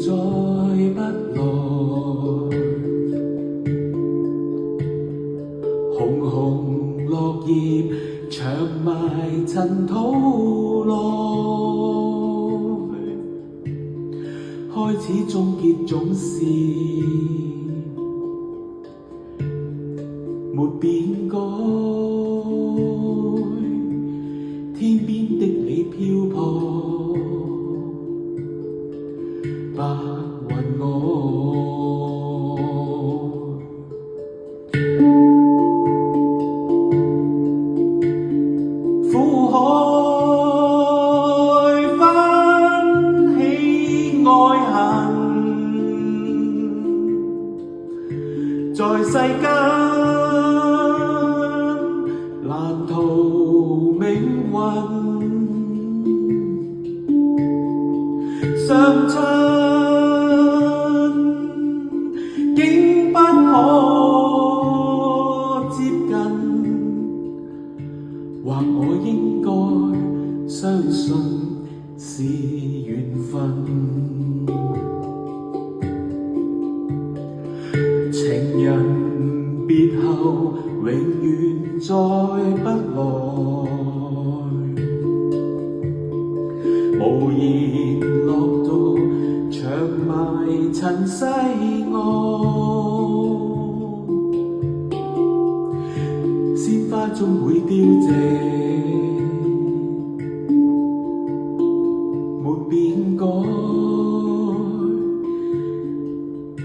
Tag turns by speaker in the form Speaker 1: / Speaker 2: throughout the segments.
Speaker 1: 再不來，紅紅落葉長埋塵土內，開始終結總是沒變改，天邊的你漂泊，白雲外，苦海翻起愛恨，在世間難逃命運，相親竟不可接近，或我應該相信是緣分。情人別後永遠再不來，無言落到長埋塵世外，鮮花終會凋謝，沒變改，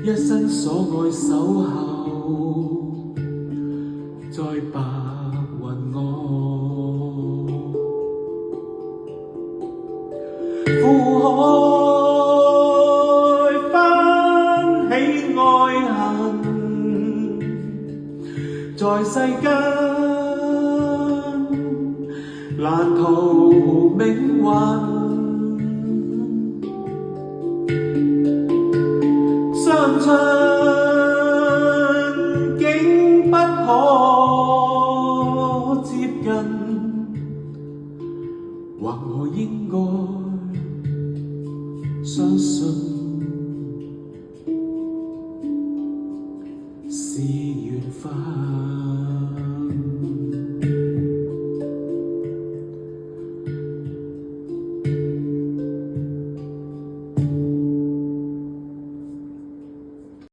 Speaker 1: 一生所愛守候在白雲外，苦海翻起愛恨，在世間難逃命運，相親竟不可接近，或我應該相信是緣分。